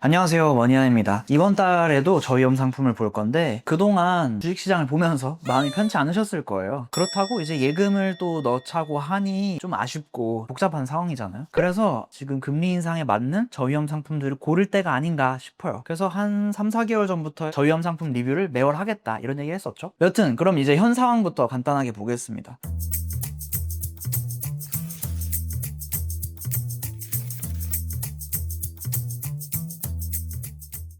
안녕하세요, 머니안입니다. 이번 달에도 저위험 상품을 볼 건데 그동안 주식시장을 보면서 마음이 편치 않으셨을 거예요. 그렇다고 이제 예금을 또 넣자고 하니 좀 아쉽고 복잡한 상황이잖아요. 그래서 지금 금리 인상에 맞는 저위험 상품들을 고를 때가 아닌가 싶어요. 그래서 한 3, 4개월 전부터 저위험 상품 리뷰를 매월 하겠다 이런 얘기 했었죠. 여튼 그럼 이제 현 상황부터 간단하게 보겠습니다.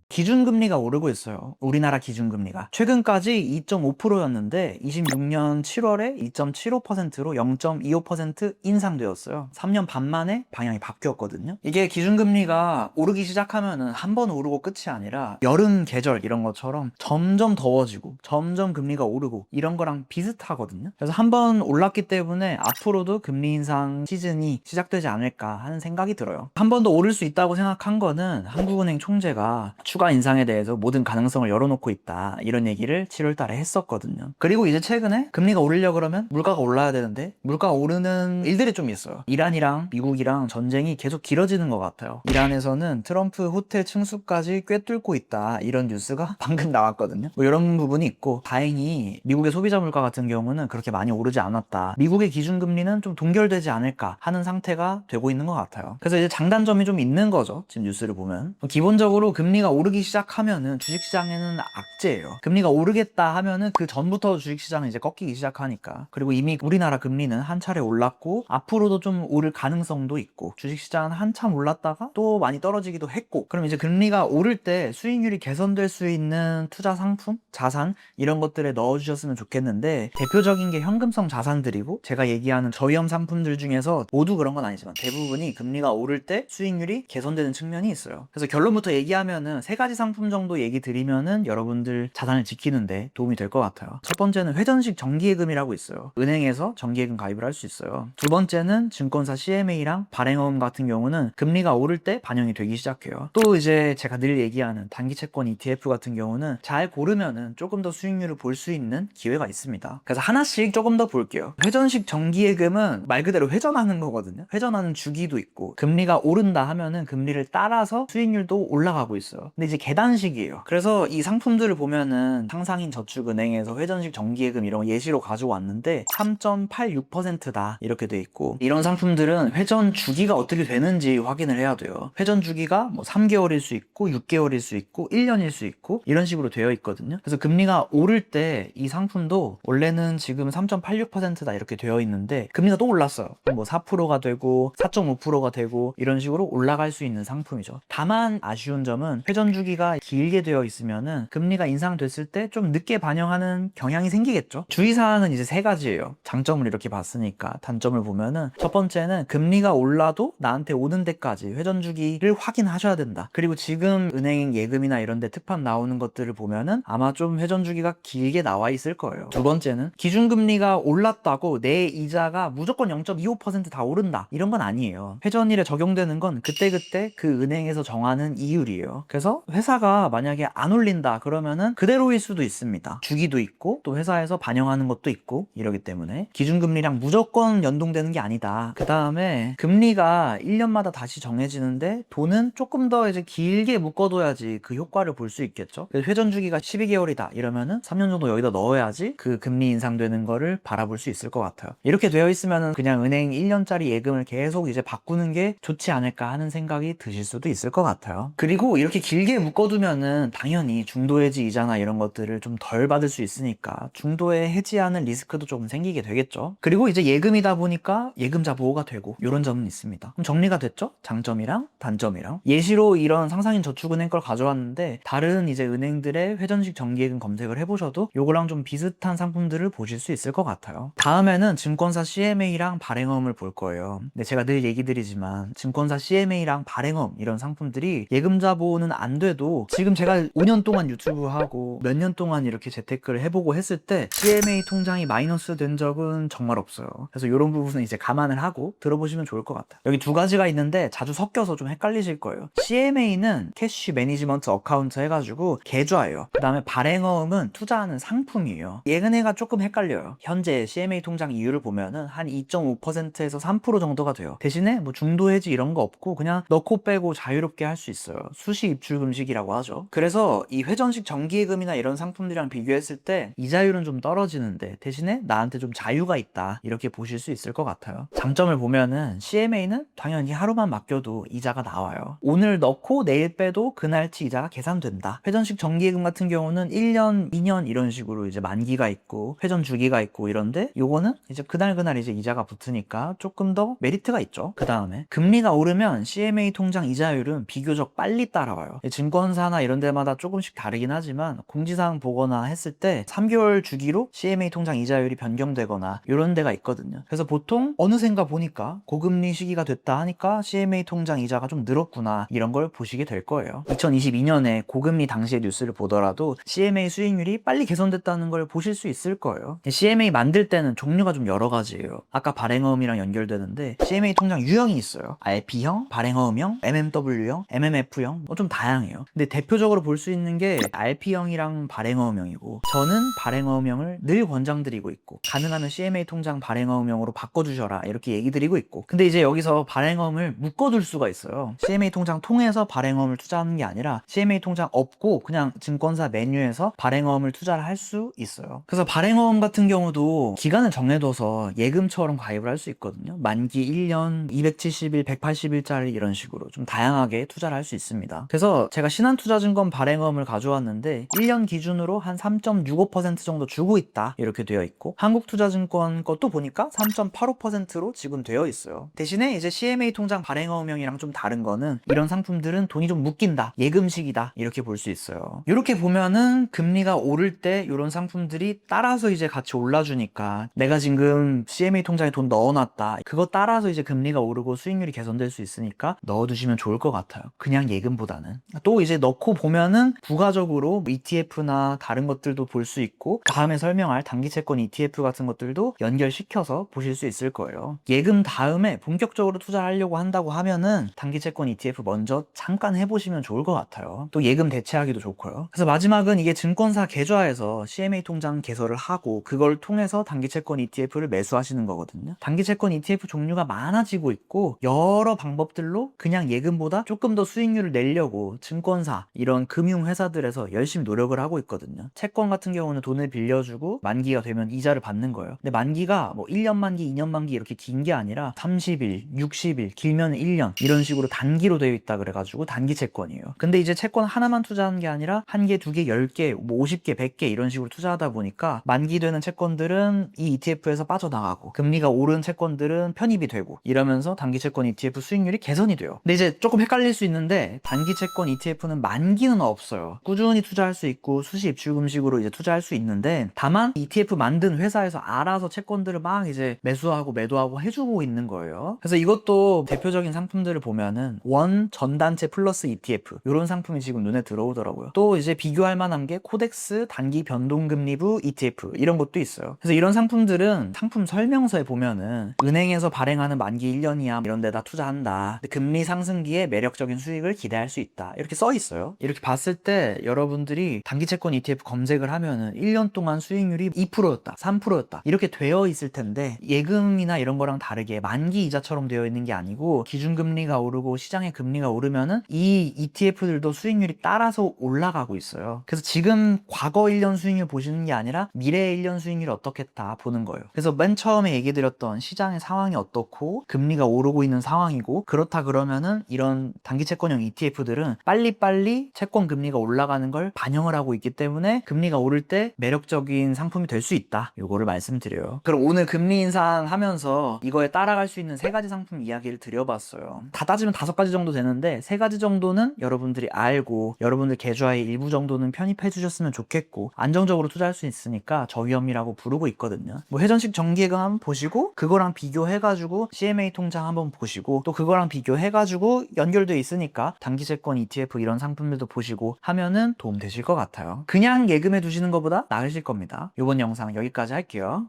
기준금리가 오르고 있어요. 우리나라 기준금리가. 최근까지 2.5%였는데 26년 7월에 2.75%로 0.25% 인상되었어요. 3년 반 만에 방향이 바뀌었거든요. 이게 기준금리가 오르기 시작하면은 한 번 오르고 끝이 아니라 여름 계절 이런 것처럼 점점 더워지고 점점 금리가 오르고 이런 거랑 비슷하거든요. 그래서 한 번 올랐기 때문에 앞으로도 금리 인상 시즌이 시작되지 않을까 하는 생각이 들어요. 한 번 더 오를 수 있다고 생각한 거는 한국은행 총재가 추가 인상에 대해서 모든 가능성을 열어놓고 있다 이런 얘기를 7월 달에 했었거든요. 그리고 이제 최근에 금리가 오르려 그러면 물가가 올라야 되는데 물가가 오르는 일들이 좀 있어요. 이란이랑 미국이랑 전쟁이 계속 길어지는 것 같아요. 이란에서는 트럼프 호텔 층수까지 꿰뚫고 있다 이런 뉴스가 방금 나왔거든요. 뭐 이런 부분이 있고 다행히 미국의 소비자 물가 같은 경우는 그렇게 많이 오르지 않았다. 미국의 기준금리는 좀 동결되지 않을까 하는 상태가 되고 있는 것 같아요. 그래서 이제 장단점이 좀 있는 거죠. 지금 뉴스를 보면 기본적으로 금리가 오르기 시작하면은 주식시장에는 악재예요. 금리가 오르겠다 하면은 그 전부터 주식시장은 이제 꺾이기 시작하니까. 그리고 이미 우리나라 금리는 한 차례 올랐고 앞으로도 좀 오를 가능성도 있고 주식시장은 한참 올랐다가 또 많이 떨어지기도 했고 그럼 이제 금리가 오를 때 수익률이 개선될 수 있는 투자 상품, 자산 이런 것들에 넣어주셨으면 좋겠는데 대표적인 게 현금성 자산들이고 제가 얘기하는 저위험 상품들 중에서 모두 그런 건 아니지만 대부분이 금리가 오를 때 수익률이 개선되는 측면이 있어요. 그래서 결론부터 얘기하면은 세 가지 상품 정도 얘기 드리면은 여러분들 자산을 지키는데 도움이 될 것 같아요. 첫 번째는 회전식 정기예금이라고 있어요. 은행에서 정기예금 가입을 할 수 있어요. 두 번째는 증권사 CMA랑 발행어음 같은 경우는 금리가 오를 때 반영이 되기 시작해요. 또 이제 제가 늘 얘기하는 단기 채권 ETF 같은 경우는 잘 고르면은 조금 더 수익률을 볼 수 있는 기회가 있습니다. 그래서 하나씩 조금 더 볼게요. 회전식 정기예금은 말 그대로 회전하는 거거든요. 회전하는 주기도 있고 금리가 오른다 하면은 금리를 따라서 수익률도 올라가고 있어요. 근데 이제 계단식이에요. 그래서 이 상품들을 보면은 상상인 저축은행에서 회전식 정기예금 이런 거 예시로 가져왔는데 3.86%다 이렇게 돼 있고 이런 상품들은 회전 주기가 어떻게 되는지 확인을 해야 돼요. 회전 주기가 뭐 3개월일 수 있고 6개월일 수 있고 1년일 수 있고 이런 식으로 되어 있거든요. 그래서 금리가 오를 때 이 상품도 원래는 지금 3.86%다 이렇게 되어 있는데 금리가 또 올랐어요. 뭐 4%가 되고 4.5%가 되고 이런 식으로 올라갈 수 있는 상품이죠. 다만 아쉬운 점은 회전 주기가 길게 되어 있으면은 금리가 인상됐을 때 좀 늦게 반영하는 경향이 생기겠죠. 주의사항은 이제 세 가지예요. 장점을 이렇게 봤으니까 단점을 보면은 첫 번째는 금리가 올라도 나한테 오는 데까지 회전 주기를 확인하셔야 된다. 그리고 지금 은행 예금이나 이런 데 특판 나오는 것들을 보면은 아마 좀 회전 주기가 길게 나와 있을 거예요. 두 번째는 기준금리가 올랐다고 내 이자가 무조건 0.25%다 오른다 이런 건 아니에요. 회전일에 적용되는 건 그때그때 그 은행에서 정하는 이율이에요. 그래서 회사가 만약에 안 올린다 그러면은 그대로일 수도 있습니다. 주기도 있고 또 회사에서 반영하는 것도 있고 이러기 때문에 기준금리랑 무조건 연동되는 게 아니다. 그 다음에 금리가 1년마다 다시 정해지는데 돈은 조금 더 이제 길게 묶어둬야지 그 효과를 볼 수 있겠죠. 그래서 회전 주기가 12개월이다 이러면은 3년 정도 여기다 넣어야지 그 금리 인상되는 거를 바라볼 수 있을 것 같아요. 이렇게 되어 있으면은 그냥 은행 1년짜리 예금을 계속 이제 바꾸는 게 좋지 않을까 하는 생각이 드실 수도 있을 것 같아요. 그리고 이렇게 길게 묶어두면은 당연히 중도 해지 이자나 이런 것들을 좀 덜 받을 수 있으니까 중도에 해지하는 리스크도 조금 생기게 되겠죠. 그리고 이제 예금이다 보니까 예금자 보호가 되고 이런 점은 있습니다. 그럼 정리가 됐죠? 장점이랑 단점이랑. 예시로 이런 상상인 저축은행 걸 가져왔는데 다른 이제 은행들의 회전식 정기예금 검색을 해보셔도 요거랑 좀 비슷한 상품들을 보실 수 있을 것 같아요. 다음에는 증권사 CMA랑 발행어음을 볼 거예요. 근데 제가 늘 얘기 드리지만 증권사 CMA랑 발행어음 이런 상품들이 예금자 보호는 안 돼도 지금 제가 5년 동안 유튜브 하고 몇 년 동안 이렇게 재테크를 해보고 했을 때 CMA 통장이 마이너스 된 적은 정말 없어요. 그래서 이런 부분은 이제 감안을 하고 들어보시면 좋을 것 같아요. 여기 두 가지가 있는데 자주 섞여서 좀 헷갈리실 거예요. CMA는 캐시 매니지먼트 어카운트 해가지고 계좌예요. 그 다음에 발행어음은 투자하는 상품이에요. 얘네가 조금 헷갈려요. 현재 CMA 통장 이율을 보면은 한 2.5%에서 3% 정도가 돼요. 대신에 뭐 중도 해지 이런 거 없고 그냥 넣고 빼고 자유롭게 할 수 있어요. 수시 입출 금식이라고 하죠. 그래서 이 회전식 정기예금이나 이런 상품들이랑 비교했을 때 이자율은 좀 떨어지는데 대신에 나한테 좀 자유가 있다, 이렇게 보실 수 있을 것 같아요. 장점을 보면은 CMA는 당연히 하루만 맡겨도 이자가 나와요. 오늘 넣고 내일 빼도 그날치 이자가 계산된다. 회전식 정기예금 같은 경우는 1년, 2년 이런 식으로 이제 만기가 있고 회전 주기가 있고 이런데 요거는 이제 그날 이제 이자가 붙으니까 조금 더 메리트가 있죠. 그 다음에 금리가 오르면 CMA 통장 이자율은 비교적 빨리 따라와요. 증권사나 이런 데마다 조금씩 다르긴 하지만 공지사항 보거나 했을 때 3개월 주기로 CMA 통장 이자율이 변경되거나 이런 데가 있거든요. 그래서 보통 어느샌가 보니까 고금리 시기가 됐다 하니까 CMA 통장 이자가 좀 늘었구나, 이런 걸 보시게 될 거예요. 2022년에 고금리 당시의 뉴스를 보더라도 CMA 수익률이 빨리 개선됐다는 걸 보실 수 있을 거예요. CMA 만들 때는 종류가 좀 여러 가지예요. 아까 발행어음이랑 연결되는데 CMA 통장 유형이 있어요. RP형, 발행어음형, MMW형, MMF형, 좀 다양해요. 근데 대표적으로 볼 수 있는 게 RP형이랑 발행어음형이고, 저는 발행어음형을 늘 권장드리고 있고 가능하면 CMA 통장 발행어음형으로 바꿔주셔라, 이렇게 얘기 드리고 있고, 근데 이제 여기서 발행어음을 묶어둘 수가 있어요. CMA 통장 통해서 발행어음을 투자하는 게 아니라 CMA 통장 없고 그냥 증권사 메뉴에서 발행어음을 투자를 할 수 있어요. 그래서 발행어음 같은 경우도 기간을 정해둬서 예금처럼 가입을 할 수 있거든요. 만기 1년, 270일, 180일짜리 이런 식으로 좀 다양하게 투자를 할 수 있습니다. 그래서 제가 신한투자증권 발행어음을 가져왔는데 1년 기준으로 한 3.65% 정도 주고 있다, 이렇게 되어 있고, 한국투자증권 것도 보니까 3.85%로 지금 되어 있어요. 대신에 이제 CMA 통장 발행어음형이랑 좀 다른 거는 이런 상품들은 돈이 좀 묶인다, 예금식이다, 이렇게 볼 수 있어요. 이렇게 보면은 금리가 오를 때 이런 상품들이 따라서 이제 같이 올라주니까 내가 지금 CMA 통장에 돈 넣어놨다, 그거 따라서 이제 금리가 오르고 수익률이 개선될 수 있으니까 넣어두시면 좋을 것 같아요. 그냥 예금보다는. 또 이제 넣고 보면은 부가적으로 ETF나 다른 것들도 볼 수 있고, 다음에 설명할 단기채권 ETF 같은 것들도 연결시켜서 보실 수 있을 거예요. 예금 다음에 본격적으로 투자하려고 한다고 하면은 단기채권 ETF 먼저 잠깐 해보시면 좋을 것 같아요. 또 예금 대체하기도 좋고요. 그래서 마지막은 이게 증권사 계좌에서 CMA 통장 개설을 하고 그걸 통해서 단기채권 ETF를 매수하시는 거거든요. 단기채권 ETF 종류가 많아지고 있고 여러 방법들로 그냥 예금보다 조금 더 수익률을 내려고 증권사, 이런 금융회사들에서 열심히 노력을 하고 있거든요. 채권 같은 경우는 돈을 빌려주고 만기가 되면 이자를 받는 거예요. 근데 만기가 뭐 1년 만기, 2년 만기 이렇게 긴 게 아니라 30일, 60일, 길면 1년 이런 식으로 단기로 되어 있다 그래가지고 단기 채권이에요. 근데 이제 채권 하나만 투자하는 게 아니라 1개, 2개, 10개, 뭐 50개, 100개 이런 식으로 투자하다 보니까 만기되는 채권들은 이 ETF에서 빠져나가고 금리가 오른 채권들은 편입이 되고 이러면서 단기 채권 ETF 수익률이 개선이 돼요. 근데 이제 조금 헷갈릴 수 있는데 단기 채권 ETF는 만기는 없어요. 꾸준히 투자할 수 있고 수시 입출 금식으로 이제 투자할 수 있는데, 다만 ETF 만든 회사에서 알아서 채권들을 막 이제 매수하고 매도하고 해주고 있는 거예요. 그래서 이것도 대표적인 상품들을 보면은 원 전단체 플러스 ETF 이런 상품이 지금 눈에 들어오더라고요. 또 이제 비교할 만한 게 코덱스 단기 변동금리부 ETF 이런 것도 있어요. 그래서 이런 상품들은 상품 설명서에 보면은 은행에서 발행하는 만기 1년이야 이런 데다 투자한다, 근데 금리 상승기에 매력적인 수익을 기대할 수 있다, 이렇게 써 있어요. 이렇게 봤을 때 여러분들이 단기채권 ETF 검색을 하면은 1년 동안 수익률이 2%였다, 3%였다 이렇게 되어 있을 텐데, 예금이나 이런 거랑 다르게 만기 이자처럼 되어 있는 게 아니고 기준금리가 오르고 시장의 금리가 오르면은 이 ETF들도 수익률이 따라서 올라가고 있어요. 그래서 지금 과거 1년 수익률 보시는 게 아니라 미래의 1년 수익률이 어떻겠다 보는 거예요. 그래서 맨 처음에 얘기 드렸던 시장의 상황이 어떻고 금리가 오르고 있는 상황이고, 그렇다 그러면은 이런 단기채권형 ETF들은 빨리빨리 채권 금리가 올라가는 걸 반영을 하고 있기 때문에 금리가 오를 때 매력적인 상품이 될 수 있다, 요거를 말씀드려요. 그럼 오늘 금리 인상 하면서 이거에 따라갈 수 있는 3가지 상품 이야기를 드려봤어요. 다 따지면 5가지 정도 되는데 3가지 정도는 여러분들이 알고 여러분들 계좌에 일부 정도는 편입해 주셨으면 좋겠고, 안정적으로 투자할 수 있으니까 저위험이라고 부르고 있거든요. 뭐 회전식 정기예금 한번 보시고 그거랑 비교해가지고 CMA 통장 한번 보시고 또 그거랑 비교해가지고 연결돼 있으니까 단기채권 ETF ETF 이런 상품들도 보시고 하면은 도움 되실 것 같아요. 그냥 예금해 두시는 것보다 나으실 겁니다. 이번 영상 여기까지 할게요.